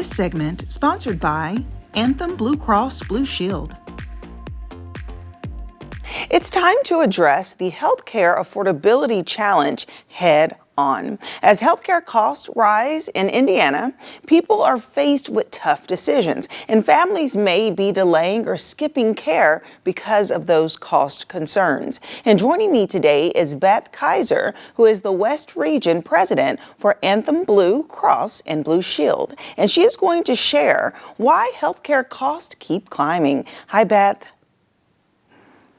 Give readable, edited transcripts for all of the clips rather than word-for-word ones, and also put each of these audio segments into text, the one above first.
This segment sponsored by Anthem Blue Cross Blue Shield. It's time to address the healthcare affordability challenge head on. As healthcare costs rise in Indiana, people are faced with tough decisions, and families may be delaying or skipping care because of those cost concerns. And joining me today is Beth Keyser, who is the West Region President for Anthem Blue Cross and Blue Shield, and she is going to share why healthcare costs keep climbing. Hi, Beth.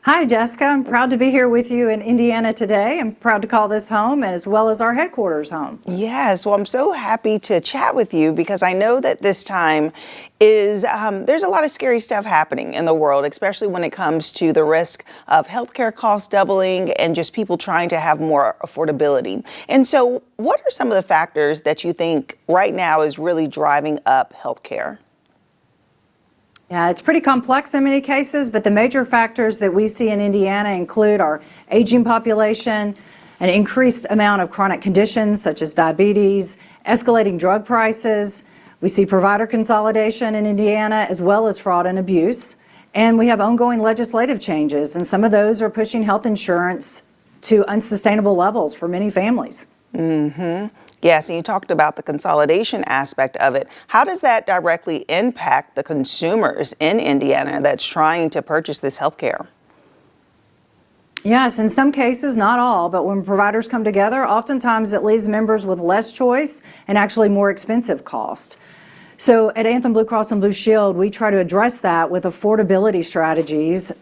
Hi, Jessica. I'm proud to be here with you in Indiana today. I'm proud to call this home, as well as our headquarters home. Yes, well, I'm so happy to chat with you because I know that this time is there's a lot of scary stuff happening in the world, especially when it comes to the risk of healthcare costs doubling and just people trying to have more affordability. And so what are some of the factors that you think right now is really driving up healthcare? Yeah, it's pretty complex in many cases, but the major factors that we see in Indiana include our aging population, an increased amount of chronic conditions such as diabetes, escalating drug prices. We see provider consolidation in Indiana, as well as fraud and abuse. And we have ongoing legislative changes, and some of those are pushing health insurance to unsustainable levels for many families. Yes, and you talked about the consolidation aspect of it. How does that directly impact the consumers in Indiana that's trying to purchase this health care? Yes, in some cases, not all, but when providers come together, oftentimes it leaves members with less choice and actually more expensive cost. So at Anthem Blue Cross and Blue Shield, we try to address that with affordability strategies,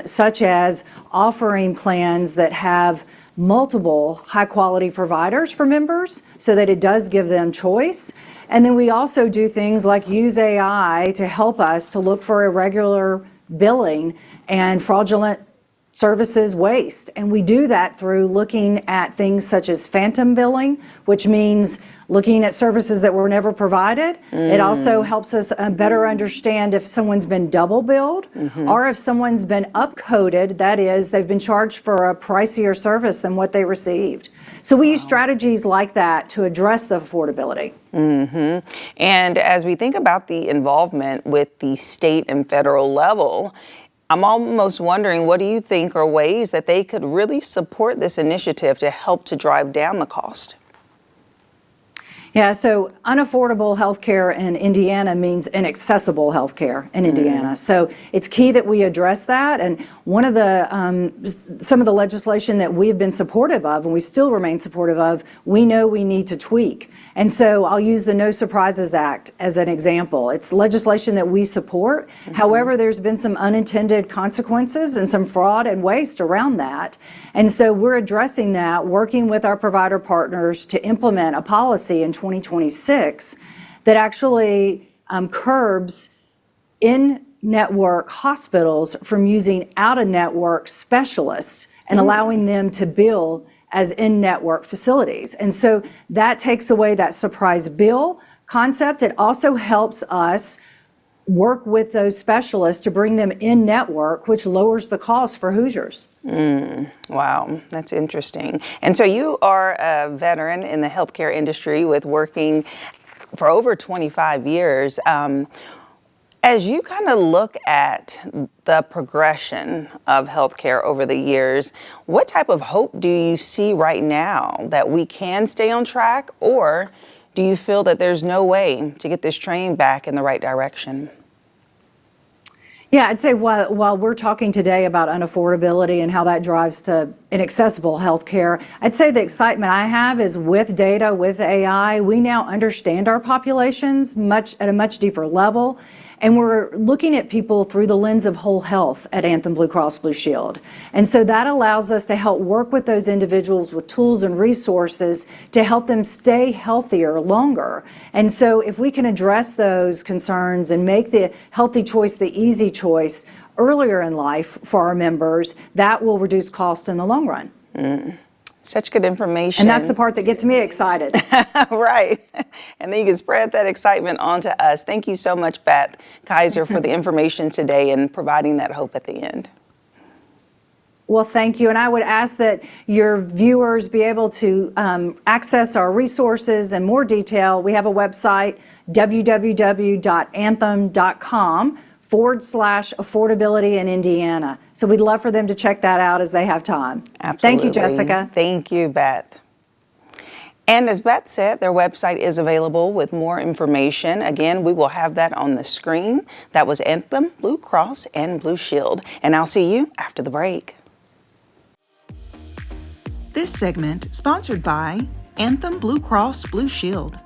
such as offering plans that have multiple high-quality providers for members so that it does give them choice. And then we also do things like use AI to help us to look for irregular billing and fraudulent services waste. And we do that through looking at things such as phantom billing, which means looking at services that were never provided. It also helps us better understand if someone's been double billed or if someone's been upcoded, that is, they've been charged for a pricier service than what they received. So we use strategies like that to address the affordability. And as we think about the involvement with the state and federal level, I'm almost wondering, what do you think are ways that they could really support this initiative to help to drive down the cost? Yeah, so unaffordable health care in Indiana means inaccessible health care in Indiana. So it's key that we address that. And one of the, some of the legislation that we've been supportive of, and we still remain supportive of, we know we need to tweak. And so I'll use the No Surprises Act as an example. It's legislation that we support. However, there's been some unintended consequences and some fraud and waste around that. And so we're addressing that, working with our provider partners to implement a policy in 2026 that actually curbs in-network hospitals from using out-of-network specialists and allowing them to bill as in-network facilities. And so that takes away that surprise bill concept. It also helps us work with those specialists to bring them in-network, which lowers the cost for Hoosiers. Wow, that's interesting. And so you are a veteran in the healthcare industry with working for over 25 years. As you kind of look at the progression of healthcare over the years, what type of hope do you see right now that we can stay on track, or do you feel that there's no way to get this train back in the right direction? Yeah, I'd say while we're talking today about unaffordability and how that drives to inaccessible health care, I'd say the excitement I have is with data, with AI, we now understand our populations at a much deeper level. And we're looking at people through the lens of whole health at Anthem Blue Cross Blue Shield. And so that allows us to help work with those individuals with tools and resources to help them stay healthier longer. And so if we can address those concerns and make the healthy choice the easy choice earlier in life for our members, that will reduce cost in the long run. Such good information. And that's the part that gets me excited. Right. And then you can spread that excitement onto us. Thank you so much, Beth Keyser, for the information today and providing that hope at the end. Well, thank you. And I would ask that your viewers be able to access our resources in more detail. We have a website, www.anthem.com/affordability in Indiana. So we'd love for them to check that out as they have time. Absolutely. Thank you, Jessica. Thank you, Beth. And as Beth said, their website is available with more information. Again, we will have that on the screen. That was Anthem, Blue Cross, and Blue Shield. And I'll see you after the break. This segment sponsored by Anthem Blue Cross Blue Shield.